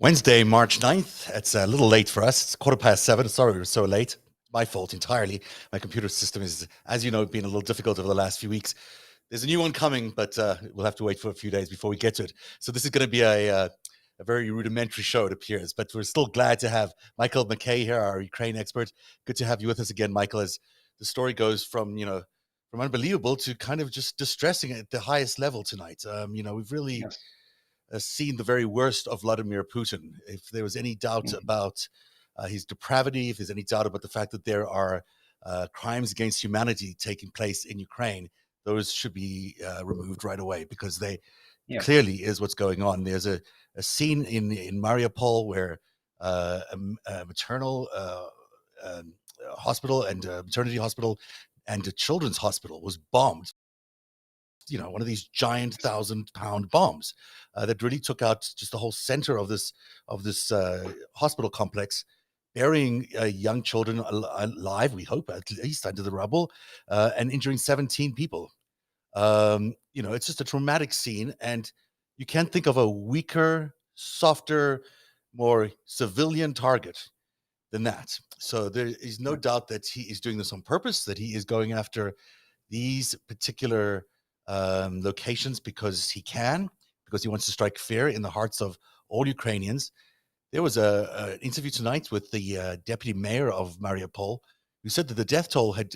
Wednesday, March 9th. It's a little late for us. It's 7:15. Sorry we were so late. My fault entirely. My computer system is, as you know, been a little difficult over the last few weeks. There's a new one coming, but we'll have to wait for a few days before we get to it. So this is going to be a very rudimentary show, it appears. But we're still glad to have Michael Mackay here, our Ukraine expert. Good to have you with us again, Michael, as the story goes from unbelievable to kind of just distressing at the highest level tonight. We've really... Yes. Seen the very worst of Vladimir Putin. If there was any doubt about his depravity, if there's any doubt about the fact that there are crimes against humanity taking place in Ukraine, those should be removed right away, because they clearly is what's going on. There's a scene in Mariupol where a maternal hospital and a maternity hospital and a children's hospital was bombed. One of these giant 1,000-pound bombs that really took out just the whole center of this hospital complex, burying young children alive, we hope, at least under the rubble, and injuring 17 people. It's just a traumatic scene, and you can't think of a weaker, softer, more civilian target than that. So there is no doubt that he is doing this on purpose, that he is going after these particular locations because he wants to strike fear in the hearts of all Ukrainians. There was an interview tonight with the deputy mayor of Mariupol, who said that the death toll had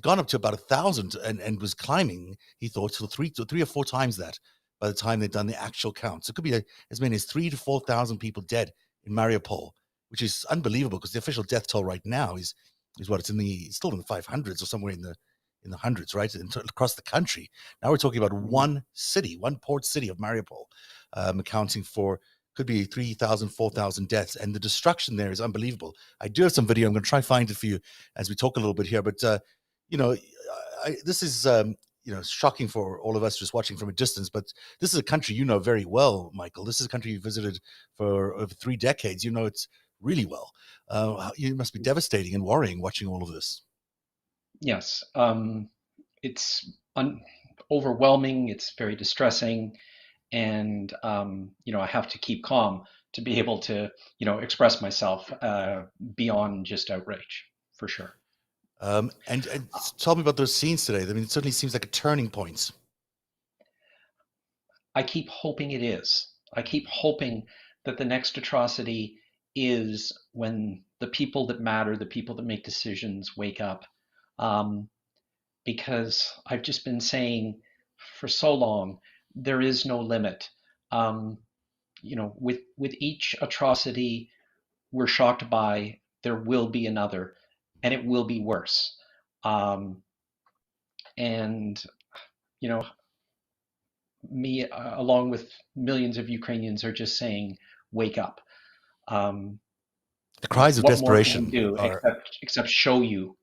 gone up to about 1,000 and was climbing, he thought, till three or four times that by the time they'd done the actual count. So it could be as many as 3,000 to 4,000 people dead in Mariupol, which is unbelievable, because the official death toll right now is what it's still in the 500s or somewhere in the hundreds, right, across the country. Now we're talking about one port city of Mariupol, accounting for could be 3,000, 4,000 deaths, and the destruction there is unbelievable. I do have some video. I'm going to try to find it for you as we talk a little bit here. But this is shocking for all of us just watching from a distance. But this is a country you know very well, Michael. This is a country you visited for over 3 decades. You know it's really well. You must be devastating and worrying watching all of this. Yes, it's overwhelming. It's very distressing, and I have to keep calm to be able to express myself beyond just outrage, for sure. And tell me about those scenes today. I mean, it certainly seems like a turning point. I keep hoping it is. I keep hoping that the next atrocity is when the people that matter, the people that make decisions, wake up. Because I've just been saying for so long, there is no limit. With each atrocity we're shocked by, there will be another, and it will be worse. Me, along with millions of Ukrainians, are just saying, wake up. The cries of desperation what more can we do except show you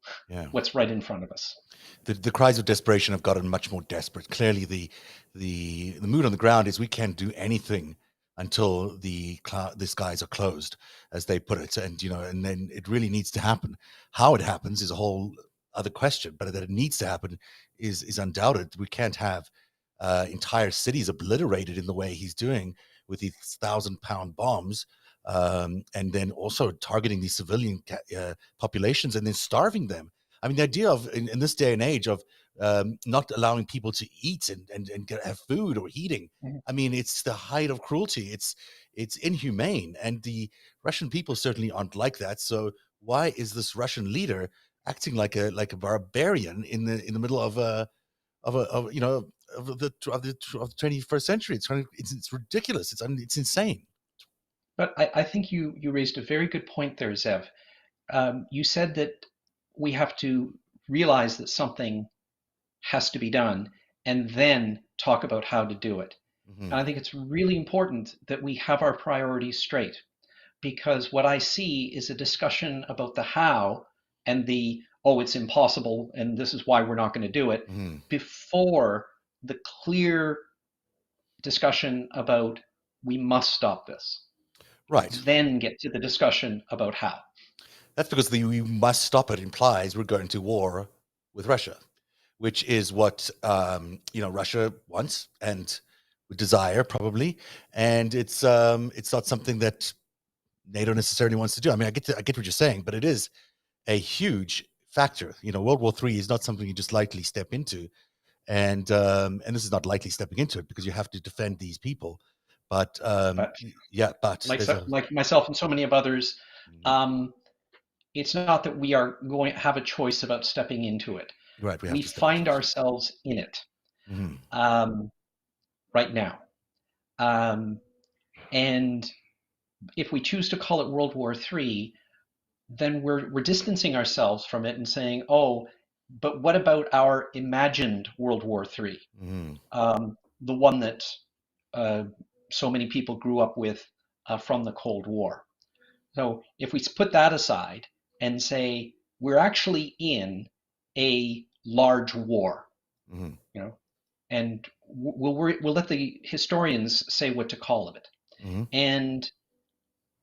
what's right in front of us. The cries of desperation have gotten much more desperate. Clearly, the mood on the ground is we can't do anything until the skies are closed, as they put it, and then it really needs to happen. How it happens is a whole other question, but that it needs to happen is undoubted. We can't have entire cities obliterated in the way he's doing with these 1,000-pound bombs. And then also targeting these civilian populations and then starving them. I mean, the idea of in this day and age of not allowing people to eat and have food or heating. I mean, it's the height of cruelty. It's inhumane, and the Russian people certainly aren't like that. So why is this Russian leader acting like a barbarian in the middle of the 21st century? It's ridiculous. It's insane. But I think you raised a very good point there, Zev. You said that we have to realize that something has to be done and then talk about how to do it. Mm-hmm. And I think it's really important that we have our priorities straight, because what I see is a discussion about the how and it's impossible and this is why we're not going to do it, before the clear discussion about we must stop this. Right. Then get to the discussion about how. That's because we must stop it implies we're going to war with Russia, which is what Russia wants, and desire, probably, and it's not something that NATO necessarily wants to do. I mean, I get what you're saying, but it is a huge factor. World War III is not something you just lightly step into, and this is not lightly stepping into it because you have to defend these people. But But yeah, but there's a like myself and so many of others, um, it's not that we are going to have a choice about stepping into it. right. We have We to step into find it. ourselves in it Hmm. right now. Um, and if we choose to call it World War III, then we're distancing ourselves from it and saying, oh, but what about our imagined World War III, Hmm. the one that uh, so many people grew up with from the Cold War? So if we put that aside and say we're actually in a large war, Hmm. you know, and we'll let the historians say what to call of it. Hmm. And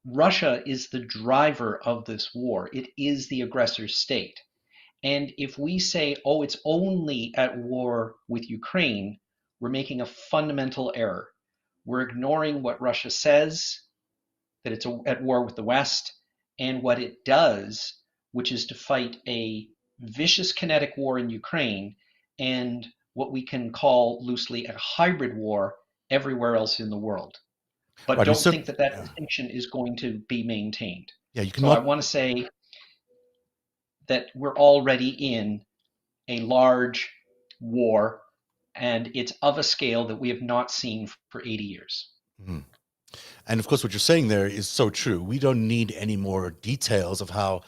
Russia is the driver of this war. It is the aggressor state. And if we say, oh, it's only at war with Ukraine, we're making a fundamental error. We're ignoring what Russia says, that it's at war with the West, and what it does, which is to fight a vicious kinetic war in Ukraine and what we can call loosely a hybrid war everywhere else in the world. But Right. And don't so think that that yeah, distinction is going to be maintained. yeah, you So I cannot. want to say that we're already in a large war, and it's of a scale that we have not seen for 80 years. Mhm. And of course, what you're saying there is so true. We don't need any more details of how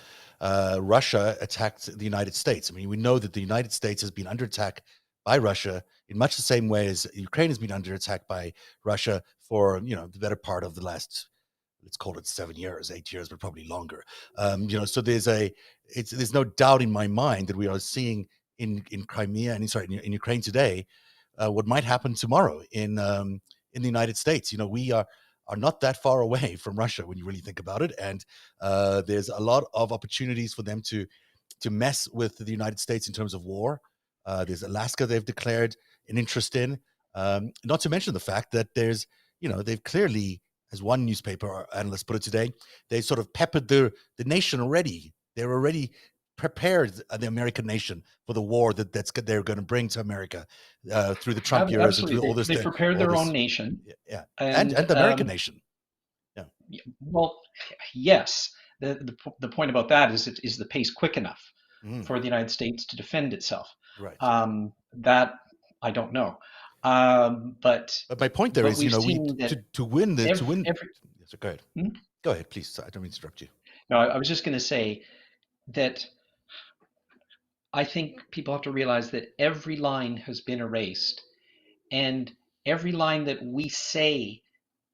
Russia attacked the United States. I mean, we know that the United States has been under attack by Russia in much the same way as Ukraine has been under attack by Russia for the better part of the last, let's call it 7 years, 8 years, but probably longer. So there's no doubt in my mind that we are seeing in Crimea and in Ukraine today what might happen tomorrow in the United States. We are not that far away from Russia when you really think about it, and there's a lot of opportunities for them to mess with the United States in terms of war. There's Alaska they've declared an interest in, not to mention the fact that they've clearly, as one newspaper analyst put it today, they sort of peppered the nation already. They're already prepared the American nation for the war they're going to bring to America through the Trump years and through Absolutely, they prepared all their own this, nation, yeah, and and the American nation, yeah, well, yes. The point about that is the pace quick enough mm, for the United States to defend itself? right. That I don't know, but But my point there is, we've we seen that to win the to win. every So go ahead, hmm? please. Sorry, I don't mean to interrupt you. No, I was just going to say that I think people have to realize that every line has been erased, and every line that we say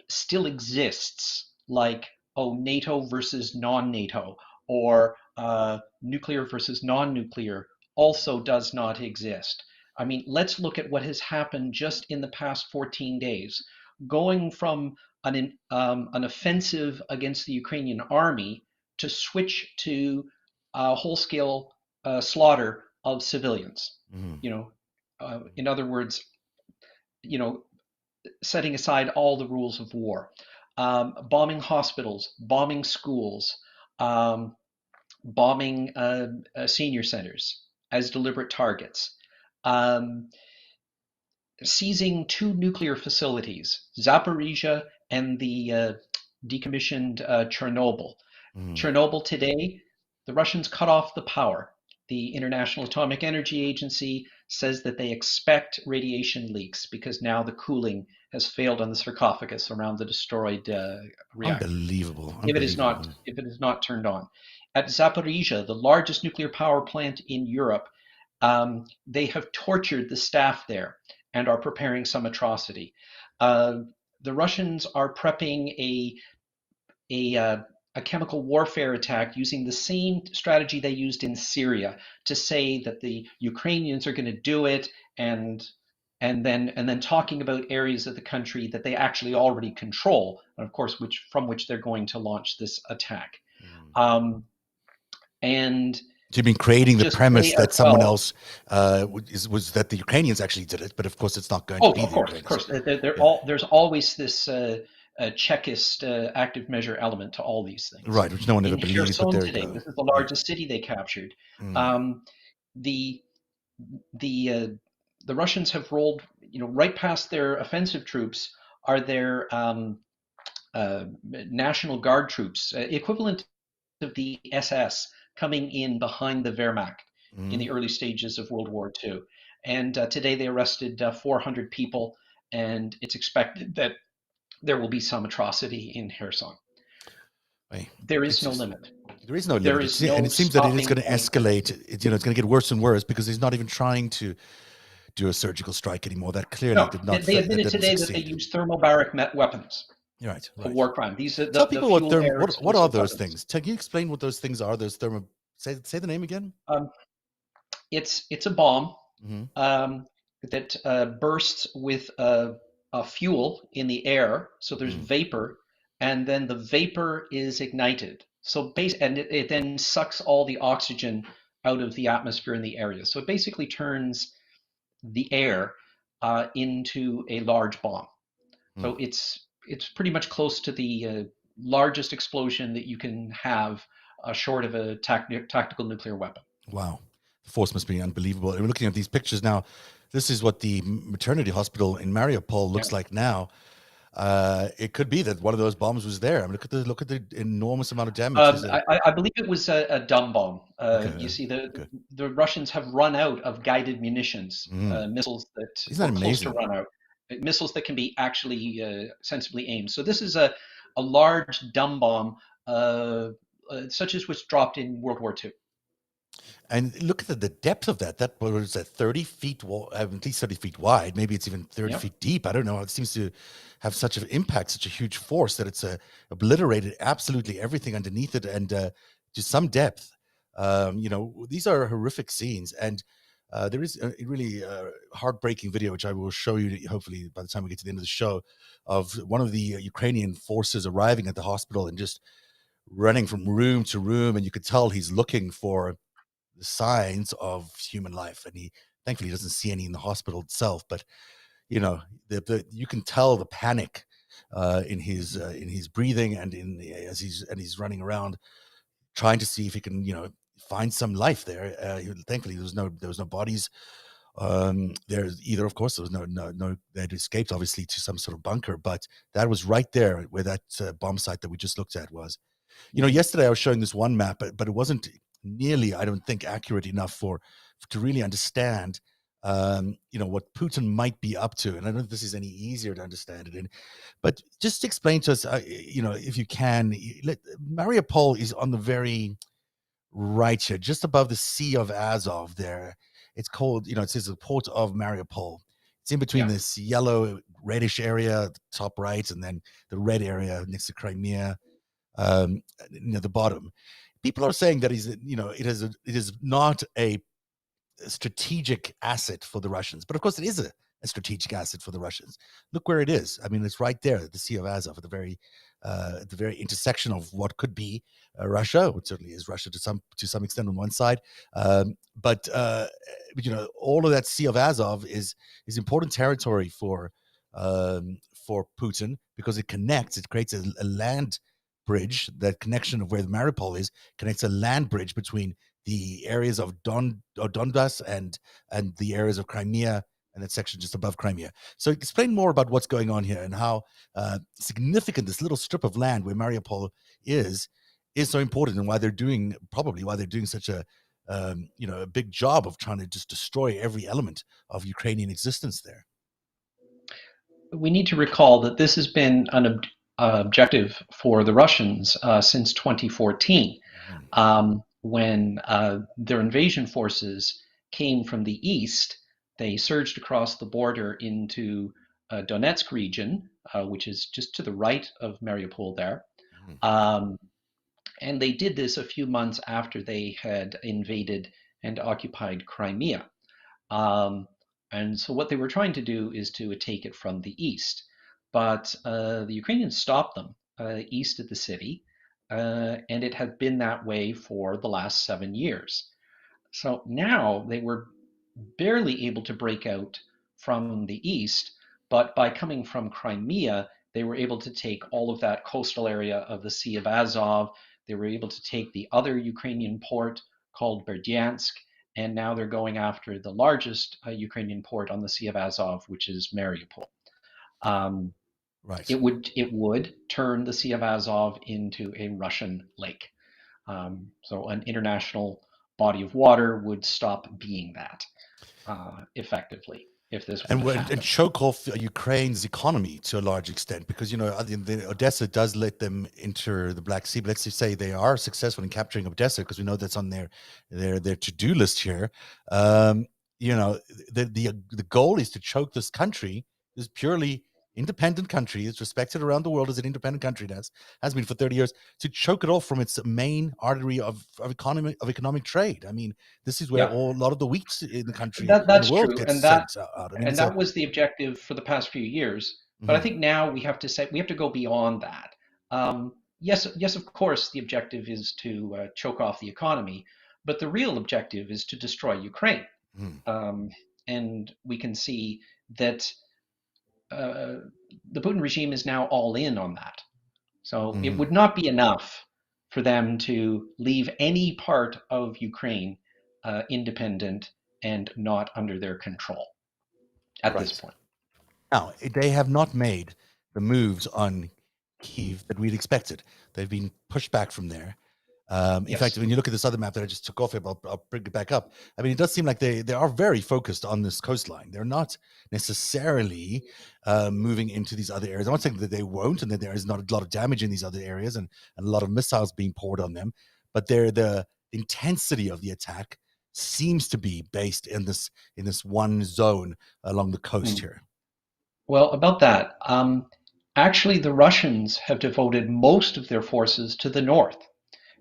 still exists, like, oh, NATO versus non-NATO, or nuclear versus non-nuclear, also does not exist. I mean, let's look at what has happened just in the past 14 days, going from an offensive against the Ukrainian army to switch to whole-scale slaughter of civilians. Mm-hmm. You know, in other words, you know, setting aside all the rules of war, bombing hospitals, bombing schools, um, bombing senior centers as deliberate targets, um, seizing two nuclear facilities, Zaporizhia and the decommissioned Chernobyl. Mm-hmm. Chernobyl today, the Russians cut off the power. The International Atomic Energy Agency says that they expect radiation leaks because now the cooling has failed on the sarcophagus around the destroyed reactor. Unbelievable, If it is not, unbelievable. if it is not turned on, at Zaporizhia, the largest nuclear power plant in Europe, they have tortured the staff there and are preparing some atrocity. Uh, the Russians are prepping a, uh, a chemical warfare attack using the same strategy they used in Syria to say that the Ukrainians are going to do it, and then talking about areas of the country that they actually already control, and of course from which they're going to launch this attack. Mm-hmm. Um, and So you've been creating the just premise may as that someone well. else was that the Ukrainians actually did it, but of course it's not going to Oh, be the of Ukrainians. course. They're Yeah, all, there's always this Chekist active measure element to all these things. right. Which no one ever In believes, but Kherson there you today, go. this is the Right. largest city they captured. Mm, Um, the the uh, the Russians have rolled, right past their offensive troops are their National Guard troops, equivalent of the SS, coming in behind the Wehrmacht in mm. the early stages of World War II. And today they arrested 400 people, and it's expected that there will be some atrocity in Kherson. Right. There It's is no just limit. there is no There limit. is And no it seems that it is stopping going to point. escalate. It's going to get worse and worse because he's not even trying to do a surgical strike anymore. That clearly No, did they, not they that admitted didn't today that they succeed. use thermobaric weapons, You're right, a right. war crime. These are Tell the people what fuel thermo. air What are explosive those weapons. things? Can you explain what those things are? Those thermo. Say the name again. Um, it's a bomb Hmm. that bursts with a fuel in the air. So there's Hmm. vapor, and then the vapor is ignited. And it then sucks all the oxygen out of the atmosphere in the area. So it basically turns the air into a large bomb. Hmm. So it's pretty much close to the largest explosion that you can have, short of a tactical nuclear weapon. Wow, the force must be unbelievable. And we're looking at these pictures now. This is what the maternity hospital in Mariupol Yeah. looks like now. It could be that one of those bombs was there. I mean, look at the enormous amount of damage. Is it I believe it was a dumb bomb. You okay? see, Okay. the Russians have run out of guided munitions, Mm. missiles that, Isn't that or close to amazing? run out, missiles that can be actually sensibly aimed. So this is a large dumb bomb, such as was dropped in World War II. And look at the depth of that. That was at 30 feet, at least 30 feet wide. Maybe it's even 30 Yeah. feet deep. I don't know. It seems to have such an impact, such a huge force that it's obliterated absolutely everything underneath it and to some depth. These are horrific scenes. And there is a really heartbreaking video, which I will show you hopefully by the time we get to the end of the show, of one of the Ukrainian forces arriving at the hospital and just running from room to room. And you could tell he's looking for the signs of human life, and he thankfully doesn't see any in the hospital itself. But you can tell the panic in his breathing and in he's running around trying to see if he can find some life there. Thankfully, there was no bodies. There's either, of course, there was no they had escaped obviously to some sort of bunker, but that was right there where that bomb site that we just looked at was. Mhm. Yesterday I was showing this one map, but it wasn't nearly, I don't think, accurate enough to really understand, what Putin might be up to. And I don't know if this is any easier to understand it in, but just explain to us, if you can, Mariupol is on the very right here, just above the Sea of Azov there. It's called, it says the port of Mariupol. It's in between Yeah. this yellow reddish area at the top right and then the red area next to Crimea, near the bottom. People are saying that it is not a strategic asset for the Russians, but of course it is a strategic asset for the Russians. Look where it is. I mean, it's right there, the Sea of Azov, at the very intersection of what could be Russia, which certainly is Russia to some extent on one side, but all of that Sea of Azov is important territory for Putin because it creates a land bridge. That connection of where the Mariupol is connects a land bridge between the areas of Donbass and the areas of Crimea and that section just above Crimea. So explain more about what's going on here and how significant this little strip of land where Mariupol is so important, and why they're doing such a big job of trying to just destroy every element of Ukrainian existence there. We need to recall that this has been an objective for the Russians since 2014, Mhm. when their invasion forces came from the east. They surged across the border into Donetsk region, which is just to the right of Mariupol there. Mhm. Um, and they did this a few months after they had invaded and occupied Crimea. Um, and so what they were trying to do is to take it from the east. But the Ukrainians stopped them east of the city, and it had been that way for the last 7 years. So now they were barely able to break out from the east, but by coming from Crimea, they were able to take all of that coastal area of the Sea of Azov. They were able to take the other Ukrainian port called Berdyansk, and now they're going after the largest Ukrainian port on the Sea of Azov, which is Mariupol. Um, Right. it would turn the Sea of Azov into a Russian lake. So an international body of water would stop being that effectively if this were to And happen. choke off Ukraine's economy to a large extent, because I think Odessa does let them enter the Black Sea. But let's just say they are successful in capturing Odessa, because we know that's on their to do list here. Um, the goal is to choke this country, this purely independent country, is respected around the world as an independent country, that has been for 30 years, to choke it off from its main artery of economic trade. I mean, this is where Yeah, a lot of the wheat in the country in the that's world true, gets and that sent out. I mean, and it's a that was the objective for the past few years. But I mhm, think now we have to go beyond that. Yes, yes, of course, the objective is to choke off the economy, but the real objective is to destroy Ukraine. mhm, Um, and we can see that uh, the Putin regime is now all in on that. So it mhm. would not be enough for them to leave any part of Ukraine independent and not under their control at this Right. point. Now, they have not made the moves on Kyiv that we'd expected. They've been pushed back from there. In fact, Yes. when you look at this other map that I just took off, I'll bring it back up. I mean, it does seem like they are very focused on this coastline. They're not necessarily moving into these other areas. I'm not saying that they won't, and that there is not a lot of damage in these other areas, and a lot of missiles being poured on them. But the intensity of the attack seems to be based in this one zone along the coast Hmm. here. Well, about that, actually, the Russians have devoted most of their forces to the north,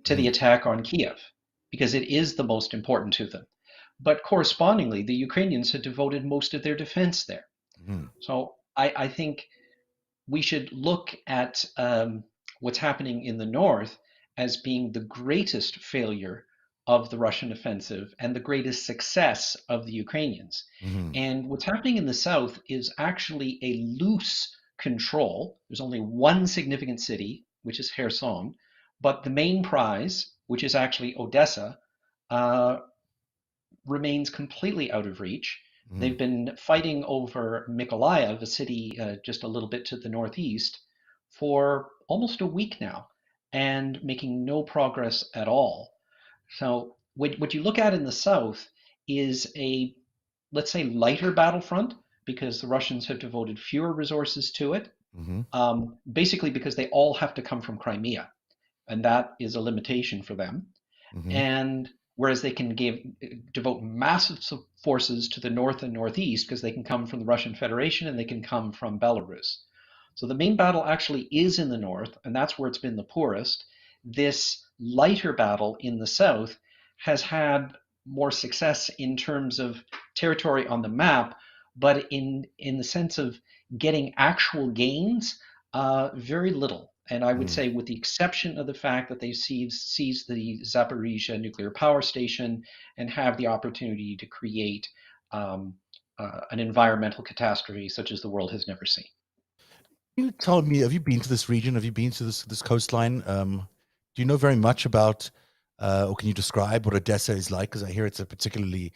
to the Mhm, attack on Kiev, because it is the most important to them. But correspondingly, the Ukrainians have devoted most of their defense there. mhm, So I think we should look at what's happening in the north as being the greatest failure of the Russian offensive and the greatest success of the Ukrainians. mhm. And what's happening in the south is actually a loose control. There's only one significant city, which is Kherson, but the main prize, which is actually Odessa, uh, remains completely out of reach. Mhm. They've been fighting over Mykolaiv, a city just a little bit to the northeast, for almost a week now and making no progress at all. So, what you look at in the south is a, let's say, lighter battlefront because the Russians have devoted fewer resources to it, Mhm. basically because they all have to come from Crimea, and that is a limitation for them. Mhm. And whereas they can devote massive forces to the north and northeast because they can come from the Russian Federation and they can come from Belarus. So the main battle actually is in the north, and that's where it's been the poorest. This lighter battle in the south has had more success in terms of territory on the map, but in the sense of getting actual gains, very little. And I would Mhm. say, with the exception of the fact that they seized the Zaporizhia nuclear power station and have the opportunity to create um, an environmental catastrophe such as the world has never seen. You told me, have you been to this region? Have you been to this coastline? Do you know very much about, or can you describe what Odessa is like? Because I hear it's a particularly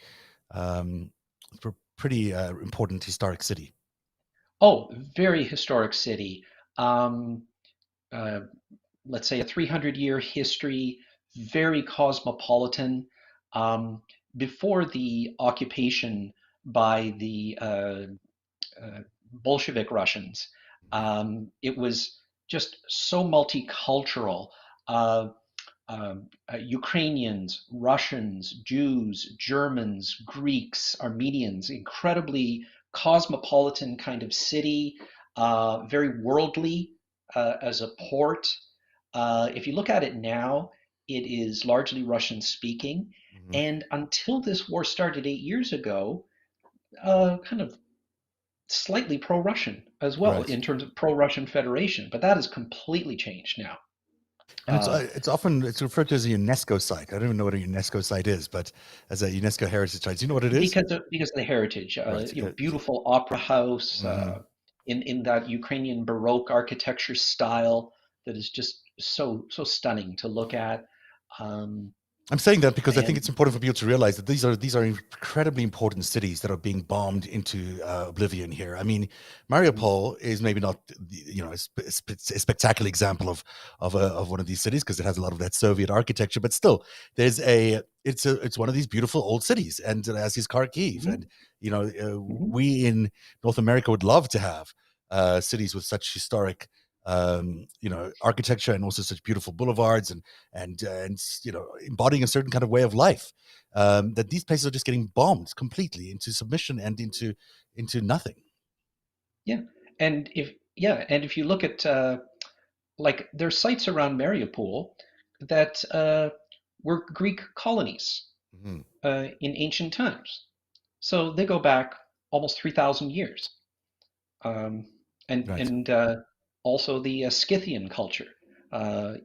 um, pretty important historic city. Oh, very historic city. Um, uh, let's say a 300-year history, very cosmopolitan. Um, Before the occupation by the Bolshevik Russians. It was just so multicultural. Uh, Ukrainians, Russians, Jews, Germans, Greeks, Armenians, incredibly cosmopolitan kind of city, very worldly as a port. If you look at it now, it is largely Russian speaking. Mhm. And until this war started 8 years ago, kind of slightly pro-Russian as well Right. in terms of pro-Russian Federation, but that has completely changed now. And Uh, it's often it's referred to as a UNESCO site. I don't even know what a UNESCO site is, but as a UNESCO heritage site, do you know what it is? because of the heritage, Right. beautiful opera house Mhm. in that Ukrainian Baroque architecture style that is just so stunning to look at. Um, I'm saying that because I think and it's important for people to realize that these are incredibly important cities that are being bombed into oblivion here. I mean, Mhm, Mariupol is maybe not a spectacular example of one of these cities because it has a lot of that Soviet architecture, but still, it's one of these beautiful old cities, and as is Kharkiv, mhm, and mhm. we in North America would love to have cities with such historic architecture and also such beautiful boulevards and embodying a certain kind of way of life. That these places are just getting bombed completely into submission and into nothing. Yeah, and if you look at like there's sites around Mariupol that were Greek colonies Mhm. in ancient times. So they go back almost 3,000 years. Um, Right. and Also the Scythian culture,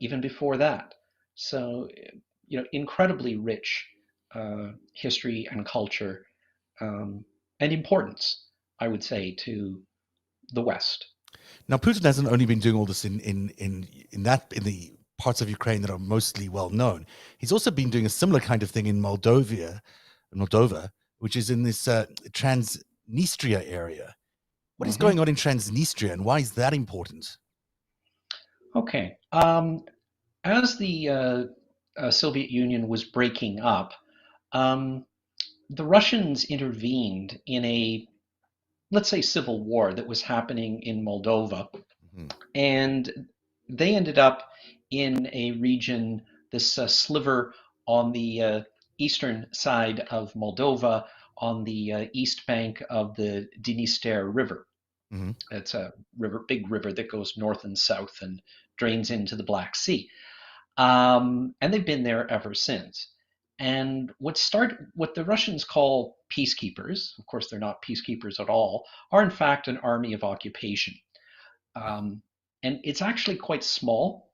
even before that. So, incredibly rich history and culture um, and importance, I would say, to the West. Now, Putin hasn't only been doing all this in the parts of Ukraine that are mostly well known. He's also been doing a similar kind of thing in Moldova, which is in this Transnistria area. What is going Hmm. on in Transnistria, and why is that important? Okay. As the Soviet Union was breaking up, um, the Russians intervened in a, let's say, civil war that was happening in Moldova. Mhm. And they ended up in a region, this sliver on the eastern side of Moldova, on the east bank of the Dniester River. Mhm. It's a big river that goes north and south and drains into the Black Sea. And they've been there ever since. And what the Russians call peacekeepers, of course they're not peacekeepers at all, are in fact an army of occupation. Um, and it's actually quite small,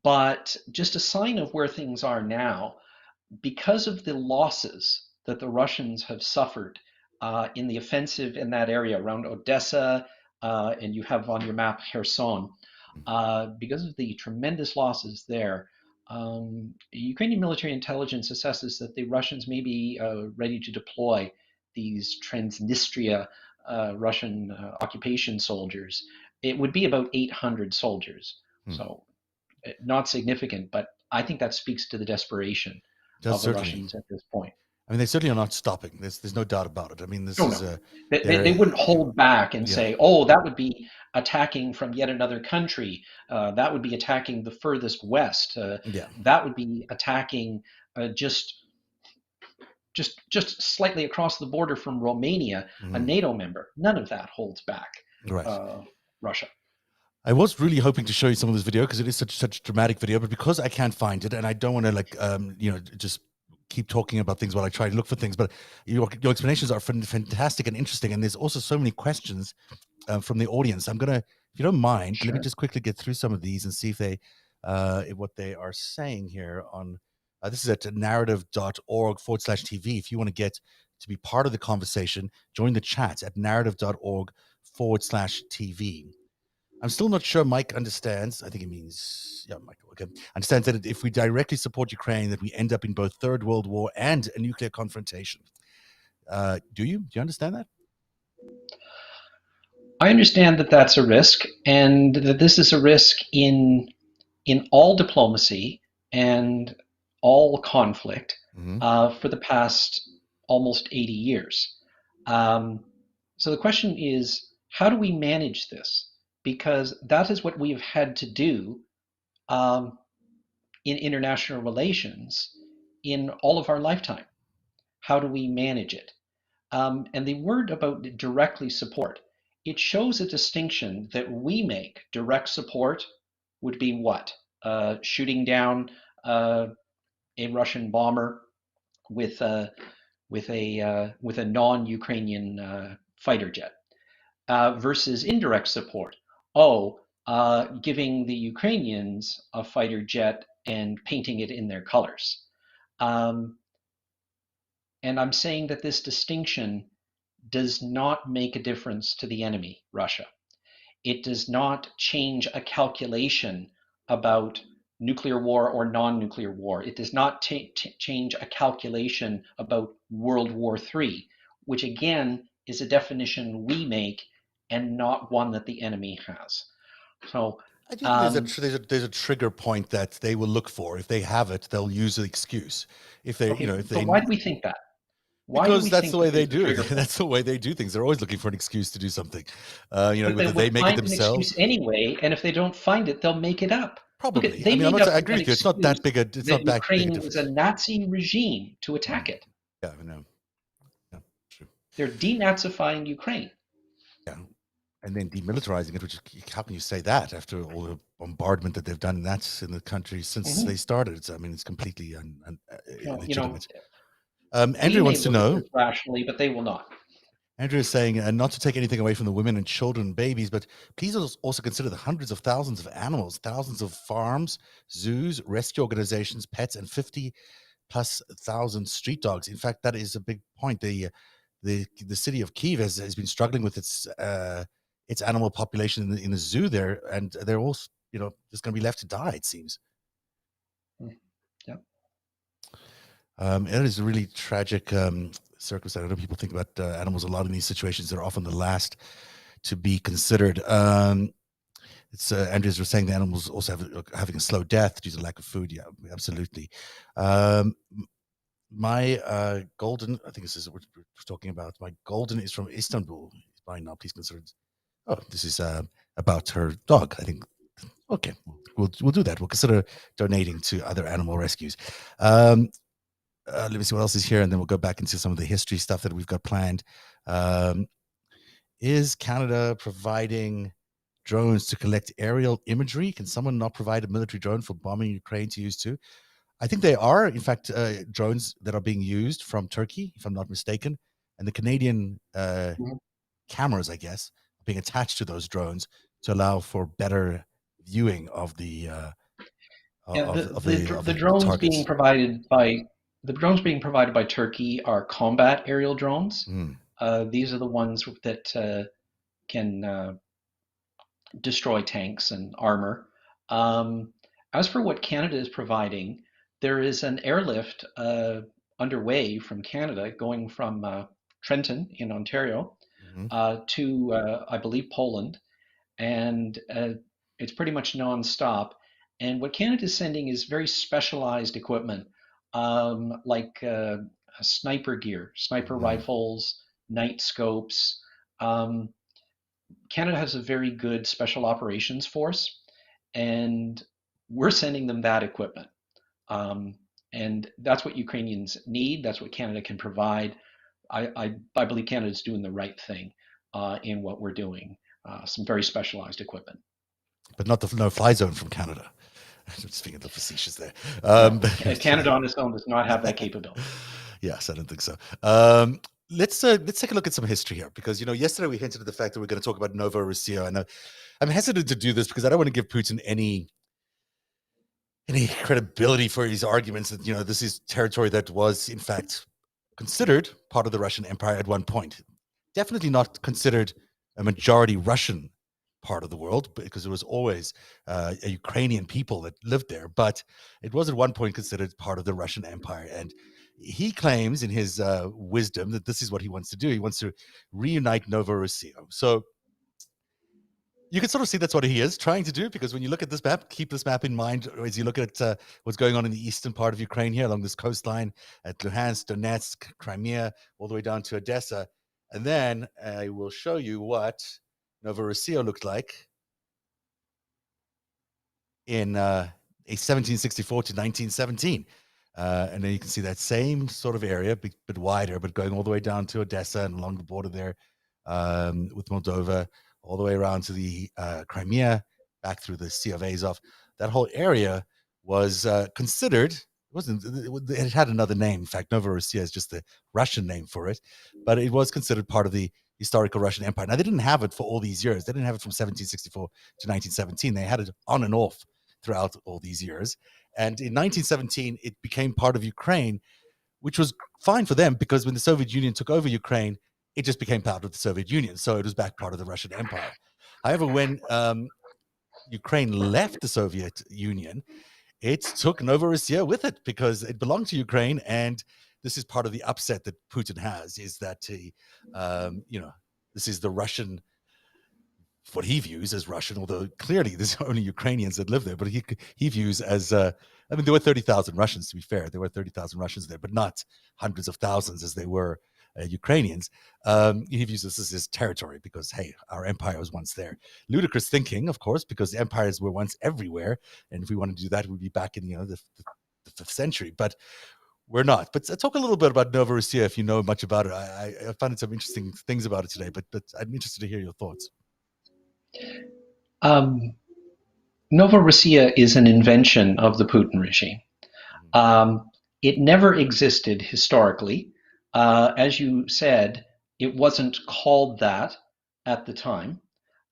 but just a sign of where things are now, because of the losses that the Russians have suffered in the offensive in that area around Odessa, and you have on your map Kherson, because of the tremendous losses there. Ukrainian military intelligence assesses that the Russians may be ready to deploy these Transnistria Russian occupation soldiers. It would be about 800 soldiers. Hmm. So not significant, but I think that speaks to the desperation Does of the certainly. Russians at this point. I mean, they certainly are not stopping. There's no doubt about it. I mean, this Oh is no, they they're wouldn't hold back and yeah, say, "Oh, that would be attacking from yet another country. That would be attacking the furthest west. yeah. That would be attacking just slightly across the border from Romania, a Mhm. NATO member." None of that holds back Right. uh, Russia. I was really hoping to show you some of this video because it is such a dramatic video, but because I can't find it and I don't want to just keep talking about things while I try to look for things. But your explanations are fantastic and interesting, and there's also so many questions from the audience. I'm gonna, if you don't mind, let me Sure. just quickly get through some of these and see if what they are saying here on. This is at narrative.org/TV. If you want to get to be part of the conversation, join the chat at narrative.org/TV. I'm still not sure Mike understands. I think it means, yeah, Michael, okay. Understands that if we directly support Ukraine, that we end up in both Third World War and a nuclear confrontation. Do you? Do you understand that? I understand that that's a risk, and that this is a risk in all diplomacy and all conflict Mm-hmm. for the past almost 80 years. Um, so the question is, how do we manage this? Because that is what we have had to do um, in international relations in all of our lifetime. How do we manage it? And the word about directly support, it shows a distinction that we make. Direct support would be what? Shooting down uh, a Russian bomber with a with a non-Ukrainian fighter jet versus indirect support. Oh, giving the Ukrainians a fighter jet and painting it in their colors. Um, and I'm saying that this distinction does not make a difference to the enemy, Russia. It does not change a calculation about nuclear war or non-nuclear war. It does not change a calculation about World War III, which again is a definition we make and not one that the enemy has. So I do think there's a trigger point that they will look for. If they have it, they'll use the excuse. If they, okay, if but they, why do we think that? Why do because we that's the think way that they there's a do it. trigger point? That's the way they do things. They're always looking for an excuse to do something. But they Whether they would make it find an themselves, excuse anyway, and if they don't. Find it, they'll make it up. Look at probably. I they mean, I'm made not. up I an agree with you. excuse It's that not that big a Ukraine was a difference. Nazi regime to attack it. Yeah, I know. Yeah, true. They're denazifying Ukraine. Yeah, and then demilitarizing it. Which how can you say that after all the bombardment that they've done? That's in the country since they started. I mean, it's completely illegitimate. We Andrew may wants to look at know. this rationally, but they will not. Andrew is saying, not to take anything away from the women and children and babies, but please also consider the hundreds of thousands of animals, thousands of farms, zoos, rescue organizations, pets, and 50,000+ street dogs. In fact, that is a big point. The city of Kyiv has been struggling with its animal population in the zoo there, and they're all just going to be left to die. It seems. Yeah. It is a really tragic circumstance. I know people think about animals a lot in these situations. They're often the last to be considered. It's Andrews was saying the animals also having a slow death due to lack of food. Yeah, absolutely. My golden, I think this is what we're talking about. My golden is from Istanbul. By now, please consider. Oh, this is about her dog. I think. Okay, we'll do that. We'll consider donating to other animal rescues. Let me see what else is here, and then we'll go back into some of the history stuff that we've got planned. Is Canada providing drones to collect aerial imagery? Can someone not provide a military drone for bombing Ukraine to use too? I think they are, in fact, drones that are being used from Turkey, if I'm not mistaken, and the Canadian cameras, I guess, are being attached to those drones to allow for better viewing of the the drones being targets. provided by Turkey are combat aerial drones. These are the ones that can destroy tanks and armor. As for what Canada is providing, there is an airlift underway from Canada going from Trenton in Ontario to, I believe, Poland, and it's pretty much nonstop. And what Canada is sending is very specialized equipment, like sniper gear, sniper rifles, night scopes. Canada has a very good special operations force, and we're sending them that equipment. And that's what Ukrainians need. That's what Canada can provide. I believe Canada is doing the right thing in what we're doing. Some very specialized equipment. But not the no-fly zone from Canada. I'm just being a little facetious there. No, Canada on its own does not have that capability. Yes, I don't think so. Let's take a look at some history here, because yesterday we hinted at the fact that we're going to talk about Novorossiya, and I'm hesitant to do this because I don't want to give Putin any credibility for his arguments that this is territory that was in fact considered part of the Russian Empire at one point. Definitely not considered a majority Russian part of the world, because there was always a Ukrainian people that lived there, but it was at one point considered part of the Russian Empire. And he claims in his wisdom that this is what he wants to do. He wants to reunite Novorossiya. So you can sort of see that's what he is trying to do, because when you look at this map, keep this map in mind as you look at what's going on in the eastern part of Ukraine here along this coastline at Luhansk, Donetsk, Crimea, all the way down to Odessa. And then I will show you what Novorossiya looked like in 1764 to 1917. And then you can see that same sort of area, a bit wider, but going all the way down to Odessa and along the border there with Moldova, all the way around to the Crimea, back through the Sea of Azov. That whole area was considered, it had another name. In fact, Novorossiya is just the Russian name for it, but it was considered part of the historical Russian Empire. Now, they didn't have it for all these years. They didn't have it from 1764 to 1917. They had it on and off throughout all these years. And in 1917, it became part of Ukraine, which was fine for them because when the Soviet Union took over Ukraine, it just became part of the Soviet Union. So it was back part of the Russian Empire. However, when Ukraine left the Soviet Union, it took Novorossiya with it because it belonged to Ukraine. And this is part of the upset that Putin has, is that this is the Russian, what he views as Russian, although clearly there's only Ukrainians that live there, but he views as, there were 30,000 Russians, to be fair. There were 30,000 Russians there, but not hundreds of thousands as they were Ukrainians. He views this as his territory because, hey, our empire was once there. Ludicrous thinking, of course, because empires were once everywhere. And if we want to do that, we'd be back in, the 5th century. But we're not. But talk a little bit about Novorossiya if you know much about it. I found some interesting things about it today, but I'm interested to hear your thoughts. Novorossiya is an invention of the Putin regime. It never existed historically. As you said, it wasn't called that at the time.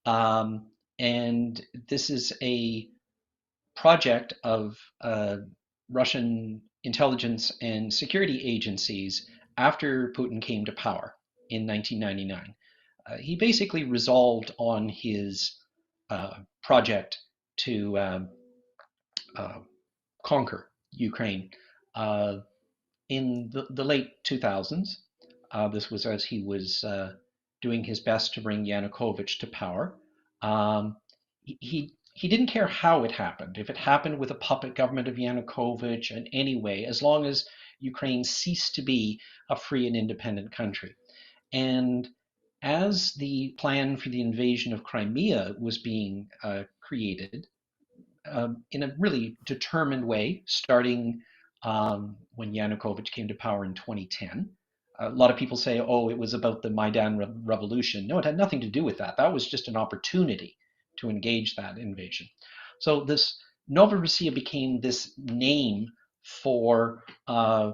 And this is a project of Russian intelligence and security agencies after Putin came to power in 1999. He basically resolved on his project to conquer Ukraine in the late 2000s. This was as he was doing his best to bring Yanukovych to power. He didn't care how it happened. If it happened with a puppet government of Yanukovych in any way, as long as Ukraine ceased to be a free and independent country. And as the plan for the invasion of Crimea was being created in a really determined way, starting when Yanukovych came to power in 2010. A lot of people say, oh, it was about the Maidan revolution. No, it had nothing to do with that. That was just an opportunity to engage that invasion. So this Novorossiya became this name for an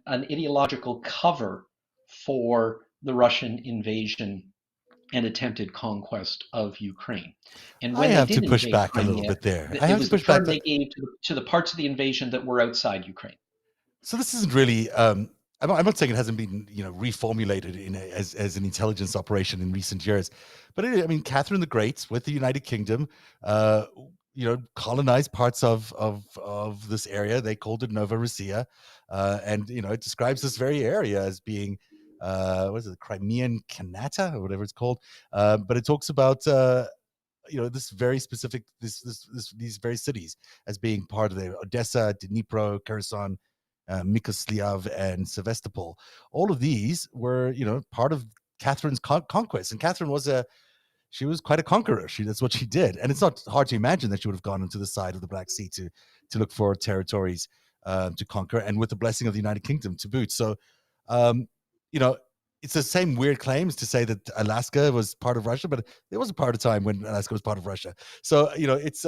ideological cover for the Russian invasion and attempted conquest of Ukraine. And when I have they to did push invade back a little Crimea, bit there. I it have to was the push back. term they gave to the parts of the invasion that were outside Ukraine. So this isn't really. I'm not saying it hasn't been, reformulated as an intelligence operation in recent years, but Catherine the Great with the United Kingdom, colonized parts of this area. They called it Novorossiya, and it describes this very area as being what is it, Crimean Kanata or whatever it's called. But it talks about this very specific these very cities as being part of the Odessa, Dnipro, Kherson, Mykolaiv, and Sevastopol. All of these were, part of Catherine's conquest, and Catherine she was quite a conqueror. That's what she did, and it's not hard to imagine that she would have gone into the side of the Black Sea to look for territories to conquer, and with the blessing of the United Kingdom to boot. So, it's the same weird claims to say that Alaska was part of Russia, but there was a part of time when Alaska was part of Russia. So, it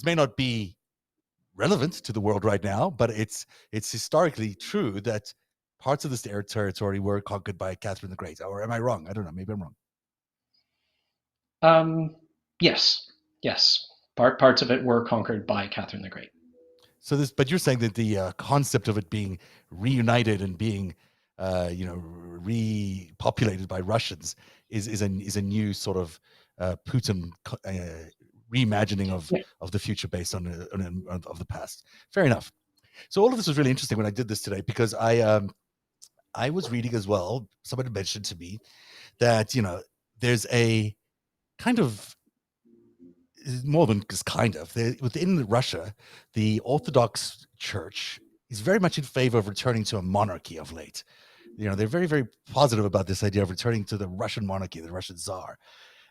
may not be relevant to the world right now, but it's historically true that parts of this territory were conquered by Catherine the Great. Or am I wrong? I don't know. Maybe I'm wrong. Yes. Parts of it were conquered by Catherine the Great. So but you're saying that the concept of it being reunited and being, repopulated by Russians is a new sort of Putin reimagining of the future based on of the past. Fair enough. So all of this was really interesting when I did this today, because I was reading as well. Somebody mentioned to me that there's a kind of, more than just kind of, within Russia, the Orthodox Church is very much in favor of returning to a monarchy of late. They're very, very positive about this idea of returning to the Russian monarchy, the Russian Tsar.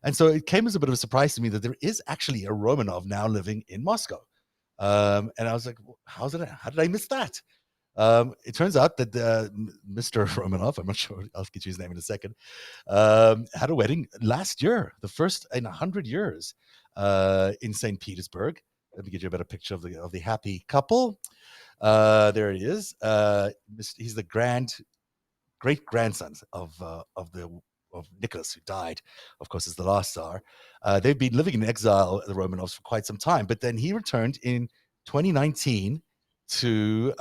And so it came as a bit of a surprise to me that there is actually a Romanov now living in Moscow. And I was like, how did I miss that? It turns out that Mr. Romanov, I'm not sure, I'll get you his name in a second, had a wedding last year, the first in 100 years in St. Petersburg. Let me get you a better picture of the happy couple. There he is. He's the great grandson of the Nicholas, who died, of course, is the last Tsar. They've been living in exile, the Romanovs, for quite some time. But then he returned in 2019 to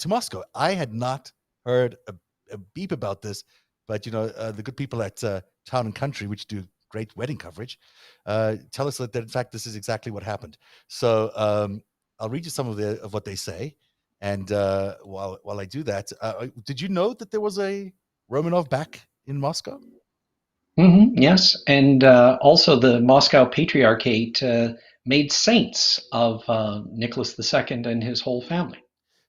Moscow. I had not heard a beep about this, but the good people at Town and Country, which do great wedding coverage, tell us that in fact this is exactly what happened. So I'll read you some of what they say. And while I do that, did you know that there was a Romanov back in Moscow? Yes, and also the Moscow Patriarchate made saints of Nicholas II and his whole family.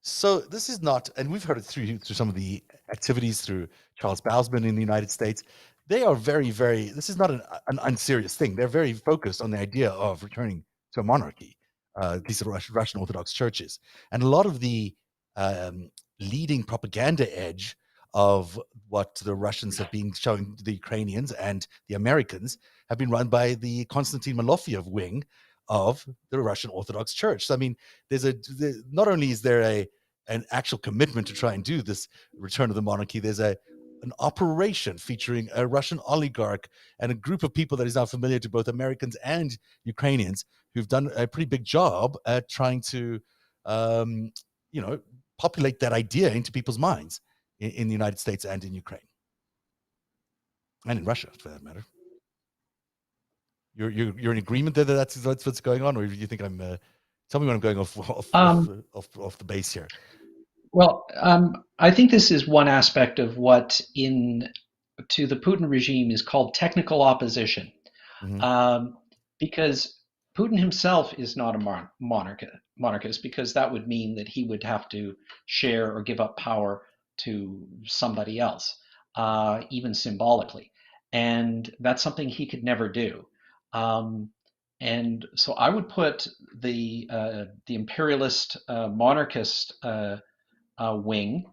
So this is not, and we've heard it through some of the activities through Charles Bousman in the United States. They are very, very. This is not an unserious thing. They're very focused on the idea of returning to a monarchy. These are Russian Orthodox churches, and a lot of the leading propaganda edge of what the Russians have been showing the Ukrainians and the Americans have been run by the Konstantin Malofeyev wing of the Russian Orthodox Church. So, I mean, not only is there an actual commitment to try and do this return of the monarchy, there's an operation featuring a Russian oligarch and a group of people that is now familiar to both Americans and Ukrainians who've done a pretty big job at trying to, populate that idea into people's minds in the United States and in Ukraine and in Russia, for that matter. You're in agreement there that that's what's going on, or do you think I'm? Tell me when I'm going off the base here. Well, I think this is one aspect of what to the Putin regime is called technical opposition, because Putin himself is not a monarchist, because that would mean that he would have to share or give up power to somebody else, even symbolically, and that's something he could never do. And so I would put the imperialist monarchist wing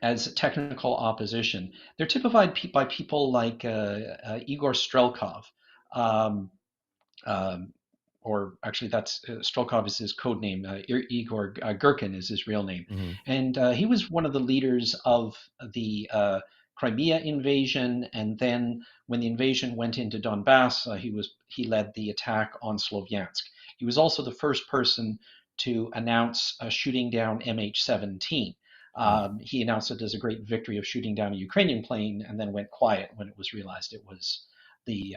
as technical opposition. They're typified by people like Igor Strelkov, or actually that's Strelkov is his code name. Igor Gherkin is his real name, and he was one of the leaders of the Crimea invasion, and then when the invasion went into Donbass, he led the attack on Sloviansk. He was also the first person to announce shooting down MH17. He announced it as a great victory of shooting down a Ukrainian plane, and then went quiet when it was realized it was the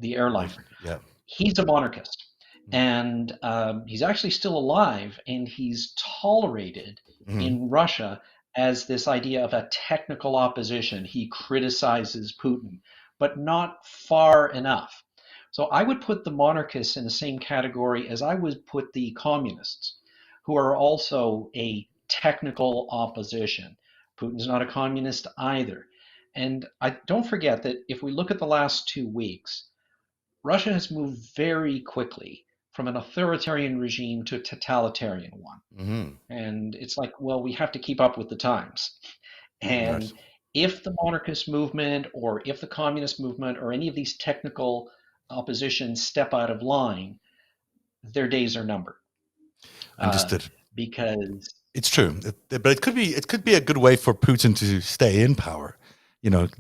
airliner. Yeah. He's a monarchist, and he's actually still alive, and he's tolerated in Russia as this idea of a technical opposition. He criticizes Putin, but not far enough. So I would put the monarchists in the same category as I would put the communists, who are also a technical opposition. Putin's not a communist either. And don't forget that if we look at the last 2 weeks, Russia has moved very quickly from an authoritarian regime to a totalitarian one. And it's like, well, we have to keep up with the times. And Yes. if the monarchist movement or if the communist movement or any of these technical oppositions step out of line, their days are numbered. Understood. Because it's true, but it could be a good way for Putin to stay in power.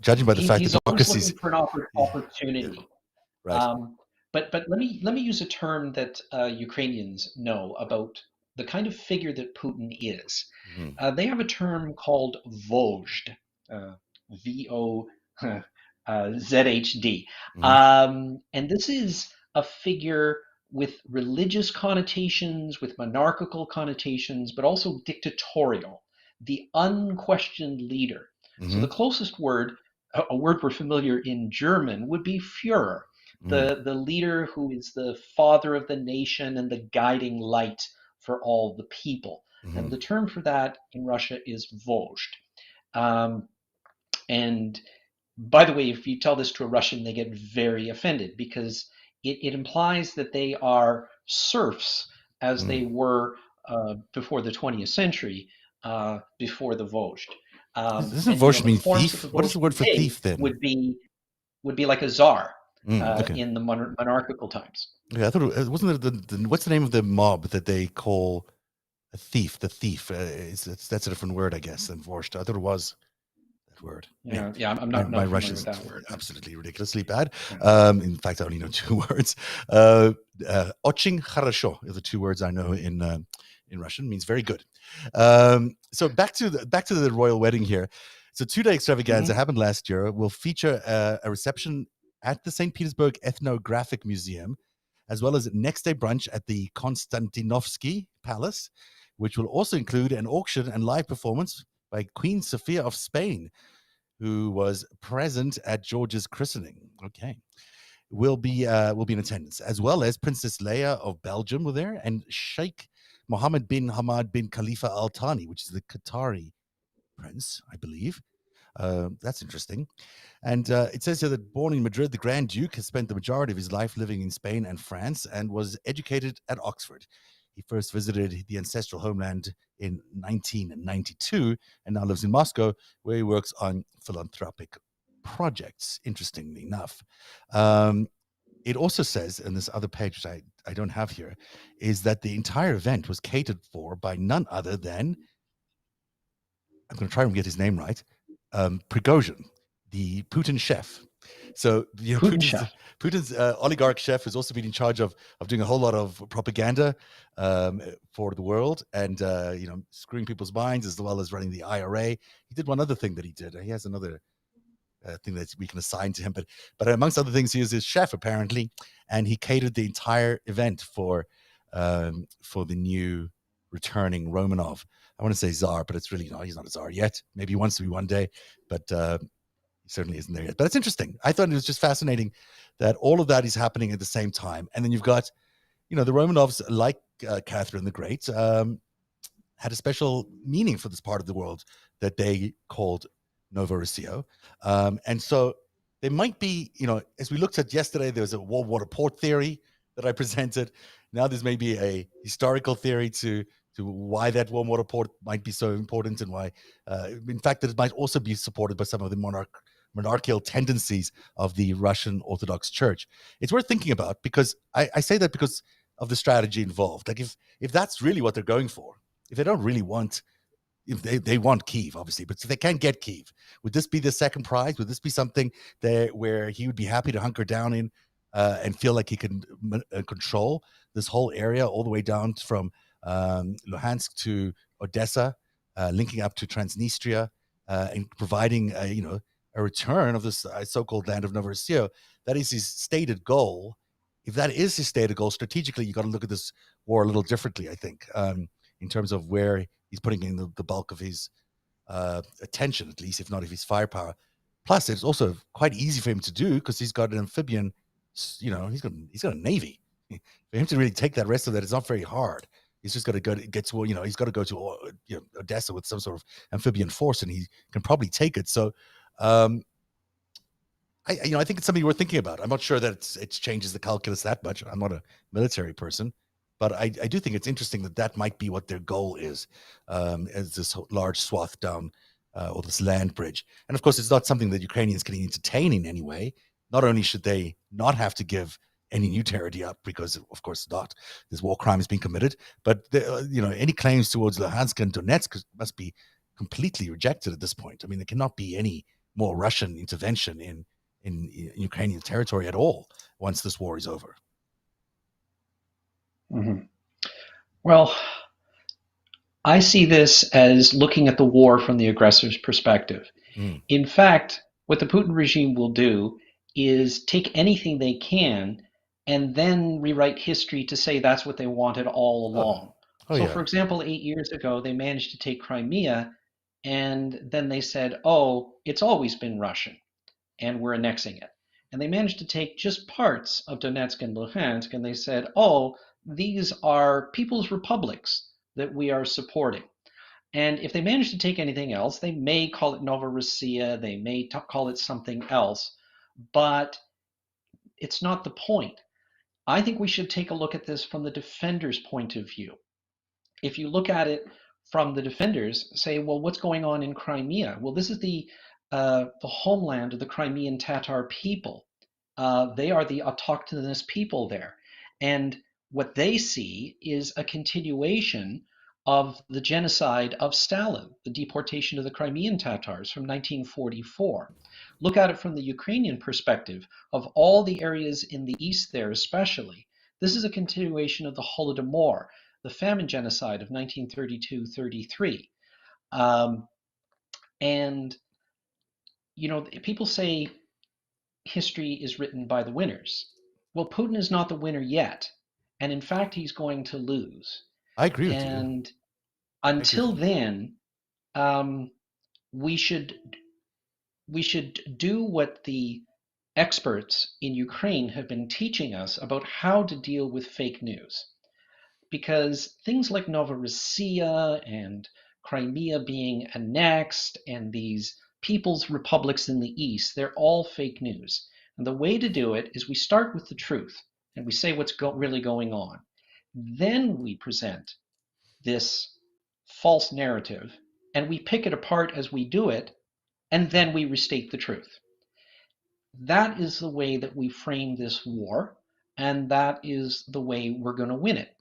Judging by the fact he's that always democracies, looking for an opportunity. Yeah, right? But let me use a term that Ukrainians know about the kind of figure that Putin is. They have a term called vozhd, VOZHD, and this is a figure with religious connotations, with monarchical connotations, but also dictatorial, the unquestioned leader. So the closest word, a word we're familiar in German, would be Führer, the leader who is the father of the nation and the guiding light for all the people. And the term for that in Russia is vozhd. And by the way, if you tell this to a Russian, they get very offended because it implies that they are serfs as they were before the 20th century, before the vozhd. Doesn't And vozhd the mean forms thief? of the What is vozhd the word for today thief then? would be like a czar Okay. in the monarchical times. Yeah, I thought it wasn't what's the name of the mob that they call a thief? The thief. That's a different word, I guess, than vozhd. I thought it was. that word. Anyway, Yeah, yeah, I'm my not familiar with Russian's that word. absolutely ridiculously bad. Yeah. In fact, I only know two words. Очень хорошо are the two words I know in Russian. Means very good. So back to the royal wedding here. So 2-day extravaganza happened last year. Will feature a reception at the St. Petersburg Ethnographic Museum, as well as next day brunch at the Konstantinovsky Palace, which will also include an auction and live performance by Queen Sophia of Spain, who was present at George's christening. Okay. Will be in attendance, as well as Princess Leia of Belgium were there, and Sheikh Mohammed bin Hamad bin Khalifa Al Thani, which is the Qatari prince, I believe. That's interesting. And it says here that born in Madrid, the Grand Duke has spent the majority of his life living in Spain and France and was educated at Oxford. He first visited the ancestral homeland in 1992 and now lives in Moscow, where he works on philanthropic projects, interestingly enough. It also says in this other page, which I don't have here, is that the entire event was catered for by none other than, I'm going to try and get his name right, Prigozhin, the Putin chef. So Putin chef. Putin's oligarch chef has also been in charge of doing a whole lot of propaganda for the world, and screwing people's minds, as well as running the IRA. He did one other thing that he did. He has another thing that we can assign to him, but amongst other things, he is his chef apparently, and he catered the entire event for the new returning Romanov. I want to say czar, but it's really not. He's not a czar yet. Maybe he wants to be one day, but he certainly isn't there yet. But it's interesting. I thought it was just fascinating that all of that is happening at the same time. And then you've got, the Romanovs, like Catherine the Great, had a special meaning for this part of the world that they called Novorossiya. And so there might be, as we looked at yesterday, there was a warm water port theory that I presented. Now there's maybe a historical theory to why that warm water port might be so important, and why, in fact, that it might also be supported by some of the monarchical tendencies of the Russian Orthodox Church. It's worth thinking about, because I say that because of the strategy involved. Like if that's really what they're going for, if they don't really want, if they want Kyiv, obviously, but if they can't get Kyiv, would this be the second prize? Would this be something where he would be happy to hunker down in and feel like he can control this whole area all the way down from Luhansk to Odessa, linking up to Transnistria, and providing a return of this so-called land of Novorossiya? That is his stated goal. If that is his stated goal, strategically, you got to look at this war a little differently, I think, in terms of where he's putting in the bulk of his attention, at least, if not of his firepower. Plus, it's also quite easy for him to do because he's got an amphibian. He's got a navy. For him to really take that rest of that, it's not very hard. He's just got to get to, he's got to go to Odessa with some sort of amphibian force, and he can probably take it. So, I think it's something worth thinking about. I'm not sure that it changes the calculus that much. I'm not a military person, but I do think it's interesting that might be what their goal is, as this large swath down, or this land bridge. And of course, it's not something that Ukrainians can entertain in any way. Not only should they not have to give any new territory up, because of course not, this war crime has been committed, but any claims towards Luhansk and Donetsk must be completely rejected at this point. I mean, there cannot be any more Russian intervention in Ukrainian territory at all once this war is over. Mm-hmm. Well, I see this as looking at the war from the aggressor's perspective. In fact, what the Putin regime will do is take anything they can and then rewrite history to say that's what they wanted all along. So, Yeah. for example, 8 years ago, they managed to take Crimea, and then they said, oh, it's always been Russian, and we're annexing it. And they managed to take just parts of Donetsk and Luhansk, and they said, oh, these are people's republics that we are supporting. And if they manage to take anything else, they may call it Novorossiya, they may call it something else, but it's not the point. I think we should take a look at this from the defender's point of view. If you look at it from the defenders, say, well, what's going on in Crimea? Well, this is the homeland of the Crimean Tatar people. They are the autochthonous people there. And what they see is a continuation of the genocide of Stalin, the deportation of the Crimean Tatars from 1944. Look at it from the Ukrainian perspective of all the areas in the east there, especially. This is a continuation of the Holodomor, the famine genocide of 1932-33. And, people say history is written by the winners. Well, Putin is not the winner yet. And in fact, he's going to lose. I agree with you. And I agree with until you. then, we should do what the experts in Ukraine have been teaching us about how to deal with fake news. Because things like Novorossiya and Crimea being annexed and these people's republics in the east, they're all fake news. And the way to do it is we start with the truth and we say what's really going on. Then we present this false narrative and we pick it apart as we do it, and then we restate the truth. That is the way that we frame this war, and that is the way we're going to win it.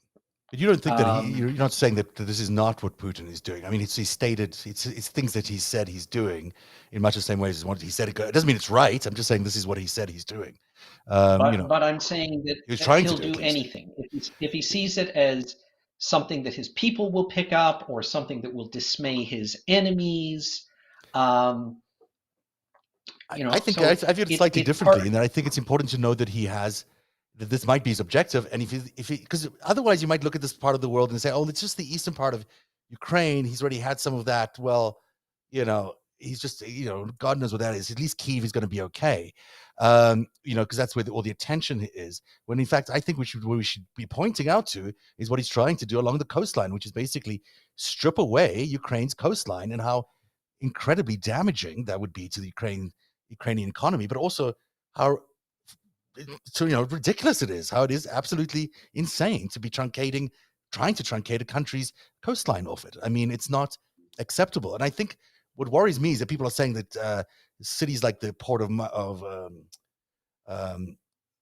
But you don't think that you're not saying that this is not what Putin is doing. I mean, he stated, it's things that he said he's doing in much the same way as what he said. It doesn't mean it's right. I'm just saying this is what he said he's doing. But I'm saying that he was trying he'll to do do anything. If he sees it as something that his people will pick up or something that will dismay his enemies, I think I view it slightly differently in that I think it's important to know that he has, that this might be his objective. And because otherwise you might look at this part of the world and say, oh, it's just the eastern part of Ukraine. He's already had some of that. Well, he's just, God knows what that is. At least Kyiv is going to be okay. Because that's where all the attention is. When in fact, I think what we should be pointing out to is what he's trying to do along the coastline, which is basically strip away Ukraine's coastline and how incredibly damaging that would be to the Ukrainian economy, but also how ridiculous it is, how it is absolutely insane to be trying to truncate a country's coastline off it. I mean, it's not acceptable. And I think what worries me is that people are saying that cities like the port of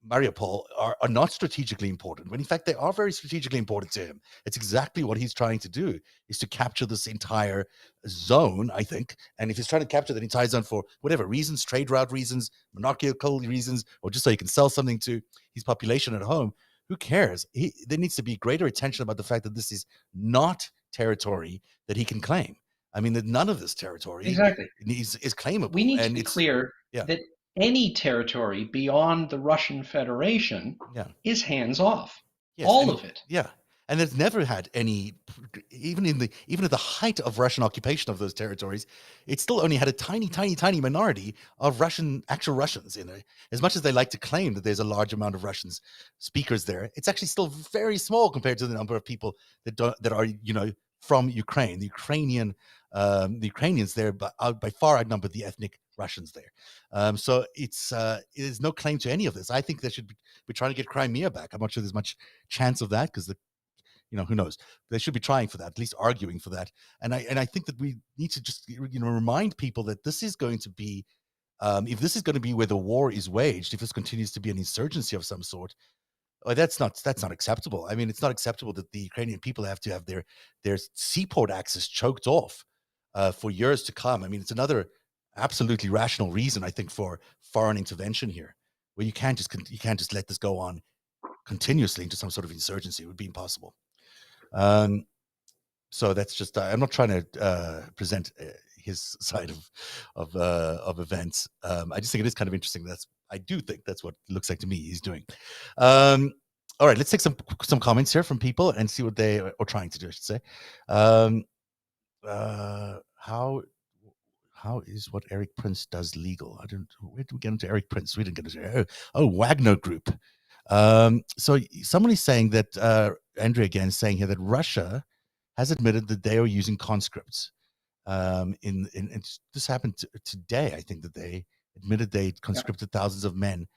Mariupol are not strategically important, when in fact they are very strategically important to him. It's exactly what he's trying to do, is to capture this entire zone, I think. And if he's trying to capture that entire zone for whatever reasons, trade route reasons, monarchical reasons, or just so he can sell something to his population at home, who cares? There needs to be greater attention about the fact that this is not territory that he can claim. I mean, that none of this territory is claimable. We need to be clear that any territory beyond the Russian Federation is hands off. Yes, all of it. Yeah. And it's never had any, even at the height of Russian occupation of those territories, it still only had a tiny, tiny, tiny minority of actual Russians in it. As much as they like to claim that there's a large amount of Russian speakers there, it's actually still very small compared to the number of people that are from Ukraine. The Ukrainians there by far outnumber the ethnic Russians there. So there's no claim to any of this. I think they should be trying to get Crimea back. I'm not sure there's much chance of that, because who knows? They should be trying for that, at least arguing for that. And I think that we need to just remind people that this is going to be, if this is going to be where the war is waged, if this continues to be an insurgency of some sort, that's not acceptable. I mean, it's not acceptable that the Ukrainian people have to have their seaport access choked off for years to come. I mean, it's another absolutely rational reason, I think, for foreign intervention here, where you can't just let this go on continuously into some sort of insurgency. It would be impossible. So that's just, I'm not trying to present his side of events. I just think it is kind of interesting. I do think that's what it looks like to me he's doing. All right, let's take some comments here from people and see what they are trying to do, I should say. How is what Eric Prince does legal? Where did we get into Eric Prince? We didn't get into Wagner Group. So somebody saying that, Andrea again saying here that Russia has admitted that they are using conscripts. This happened today. I think that they admitted they conscripted thousands of men,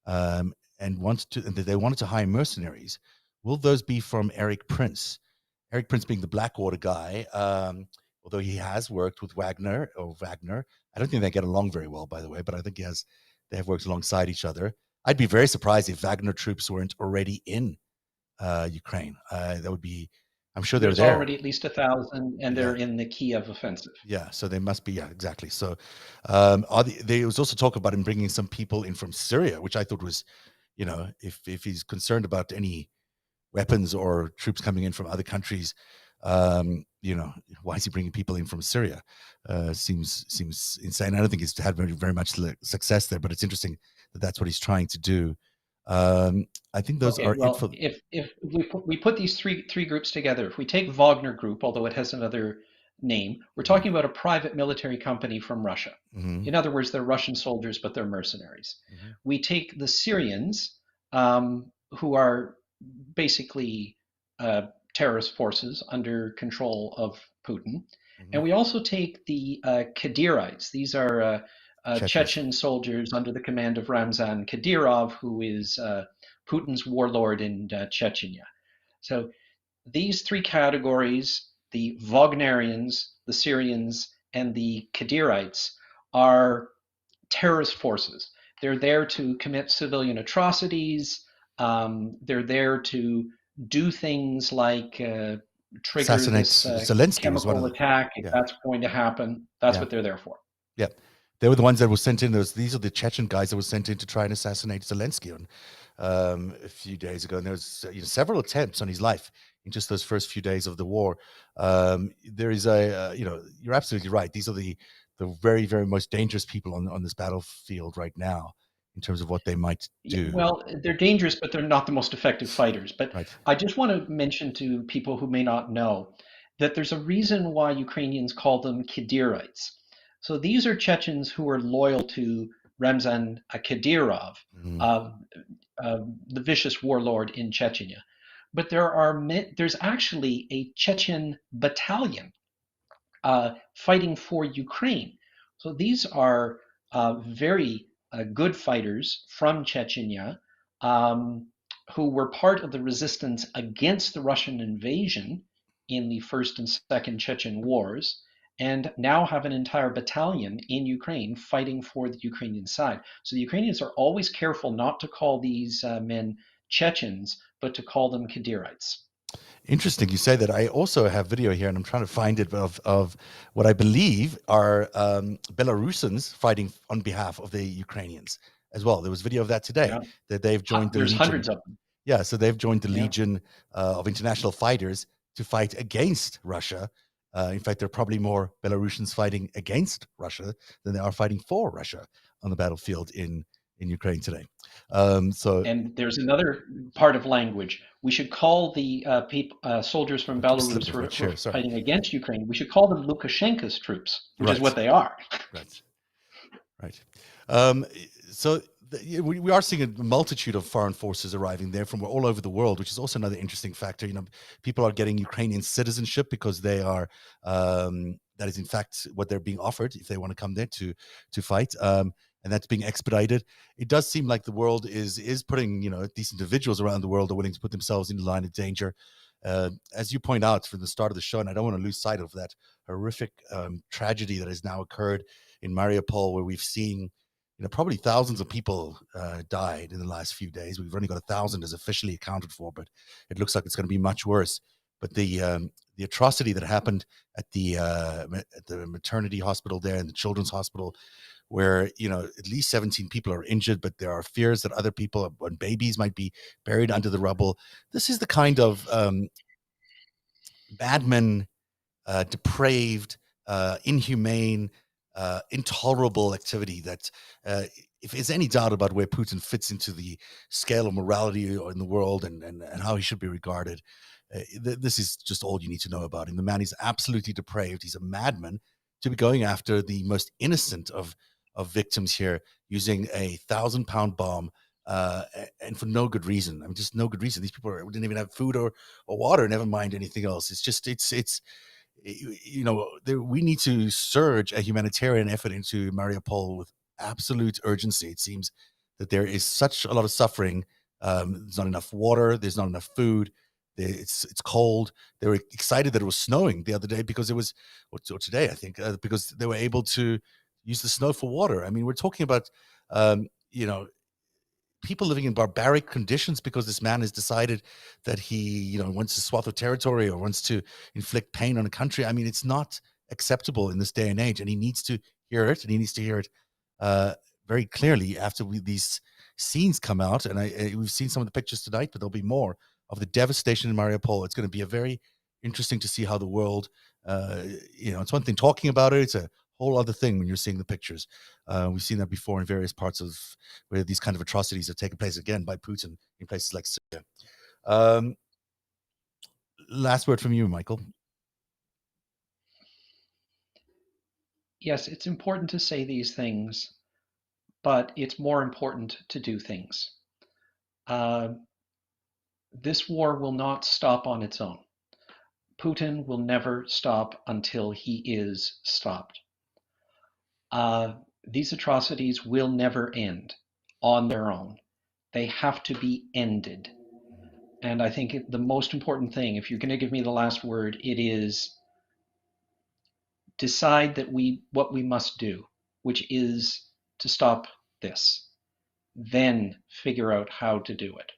and that they wanted to hire mercenaries. Will those be from Eric Prince? Eric Prince being the Blackwater guy, although he has worked with Wagner. I don't think they get along very well, by the way, but I think they have worked alongside each other. I'd be very surprised if Wagner troops weren't already in Ukraine. That would be, I'm sure they're There's there. already at least 1,000, and Yeah. they're in the Kiev offensive. Yeah, so they must be. Yeah, exactly. So, there was also talk about him bringing some people in from Syria, which I thought was, if he's concerned about any weapons or troops coming in from other countries, why is he bringing people in from Syria? Seems insane. I don't think he's had very much success there, but it's interesting that that's what he's trying to do. I think those Okay, are it well, for. if we put these three groups together, if we take Wagner Group, although it has another name, we're Mhm, talking about a private military company from Russia. mhm, In other words, they're Russian soldiers, but they're mercenaries. mhm. We take the Syrians, who are basically terrorist forces under control of Putin, Mhm. and we also take the Kadirites. These are Chechens. Chechen soldiers under the command of Ramzan Kadyrov, who is Putin's warlord in Chechnya. So these three categories, the Wagnerians, the Syrians, and the Kadirites, are terrorist forces. They're there to commit civilian atrocities. They're there to do things like trigger Assassinate this Zelensky was one of chemical the. attack if Yeah, that's going to happen. That's yeah. what they're there for. Yeah, they were the ones that were sent in. These are the Chechen guys that were sent in to try and assassinate Zelensky on a few days ago. And there was several attempts on his life in just those first few days of the war. There is you're absolutely right. These are the very very most dangerous people on this battlefield right now in terms of what they might Yeah, do. well, they're dangerous, but they're not the most effective fighters. But Right. I just want to mention to people who may not know that there's a reason why Ukrainians call them Kadirites. So these are Chechens who are loyal to Ramzan Kadyrov, Mhm. uh, the vicious warlord in Chechnya. But there's actually a Chechen battalion fighting for Ukraine. So these are very good fighters from Chechnya, um, who were part of the resistance against the Russian invasion in the First and Second Chechen Wars, and now have an entire battalion in Ukraine fighting for the Ukrainian side. So the Ukrainians are always careful not to call these men Chechens, but to call them Kadirites. Interesting you say that. I also have video here, and I'm trying to find it of what I believe are Belarusians fighting on behalf of the Ukrainians as well. There was video of that today Yeah, that they've joined the there's Legion. hundreds of them. Yeah, so they've joined the Yeah. Legion of international fighters to fight against Russia. In fact, there are probably more Belarusians fighting against Russia than there are fighting for Russia on the battlefield in Ukraine today. So And there's another part of language. We should call the soldiers from I keep Belarus slipping who from my are chair. Sorry. fighting against Ukraine, we should call them Lukashenko's troops, which is Right. what they are. Right. Right. Um, so we are seeing a multitude of foreign forces arriving there from all over the world, which is also another interesting factor. People are getting Ukrainian citizenship because they are that is in fact what they're being offered if they want to come there to fight. And that's being expedited. It does seem like the world is putting these individuals around the world are willing to put themselves in the line of danger. As you point out from the start of the show, and I don't want to lose sight of that horrific tragedy that has now occurred in Mariupol, where we've seen, probably thousands of people died in the last few days. We've only got 1,000 as officially accounted for, but it looks like it's going to be much worse. But the atrocity that happened at the maternity hospital there and the children's hospital, where at least 17 people are injured, but there are fears that other people and babies might be buried under the rubble. This is the kind of madmen, depraved, inhumane, intolerable activity that, if there's any doubt about where Putin fits into the scale of morality in the world and how he should be regarded, this is just all you need to know about him. The man is absolutely depraved. He's a madman to be going after the most innocent of victims here using a 1,000-pound bomb. And for no good reason. I mean, just no good reason. These people didn't even have food or water. Never mind anything else. It's just we need to surge a humanitarian effort into Mariupol with absolute urgency. It seems that there is such a lot of suffering. There's not enough water. There's not enough food. It's cold. They were excited that it was snowing the other day because it was, or today I think, because they were able to use the snow for water. I mean, we're talking about, um, you know, people living in barbaric conditions because this man has decided that he, wants to swallow territory or wants to inflict pain on a country. I mean, it's not acceptable in this day and age, and he needs to hear it, and he needs to hear it very clearly after these scenes come out. And we've seen some of the pictures tonight, but there'll be more of the devastation in Mariupol. It's going to be a very interesting to see how the world, it's one thing talking about it. It's a whole other thing when you're seeing the pictures. We've seen that before in various parts of where these kind of atrocities have taken place, again, by Putin in places like Syria. Last word from you, Michael. Yes, it's important to say these things, but it's more important to do things. This war will not stop on its own. Putin will never stop until he is stopped. These atrocities will never end on their own. They have to be ended. And I think the most important thing, if you're going to give me the last word, it is decide that what we must do, which is to stop this. Then figure out how to do it.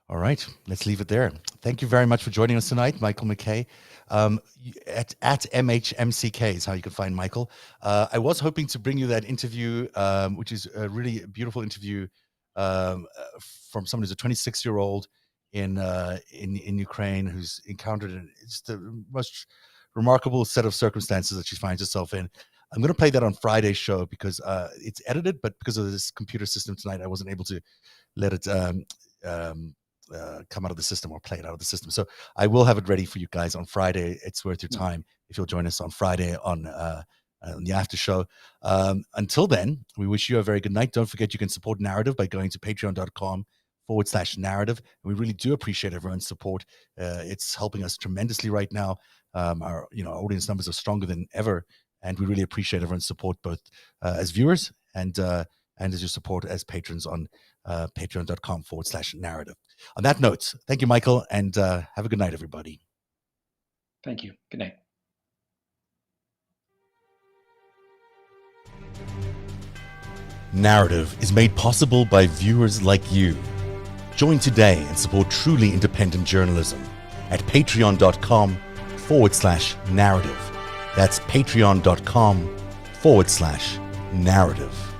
All right, let's leave it there. Thank you very much for joining us tonight, Michael Mackay. At MHMCK is how you can find Michael. I was hoping to bring you that interview, which is a really beautiful interview from someone who's a 26-year-old in Ukraine who's encountered just the most remarkable set of circumstances that she finds herself in. I'm going to play that on Friday's show because it's edited, but because of this computer system tonight, I wasn't able to let it come out of the system or play it out of the system. So I will have it ready for you guys on Friday. It's worth your time if you'll join us on Friday on the after show. Until then, we wish you a very good night. Don't forget you can support Narrative by going to patreon.com/narrative. And we really do appreciate everyone's support. It's helping us tremendously right now. Our audience numbers are stronger than ever, and we really appreciate everyone's support, both as viewers and as your support as patrons on patreon.com/narrative. On that note, thank you, Michael, and have a good night, everybody. Thank you. Good night. Narrative is made possible by viewers like you. Join today and support truly independent journalism at patreon.com/narrative. That's patreon.com/narrative.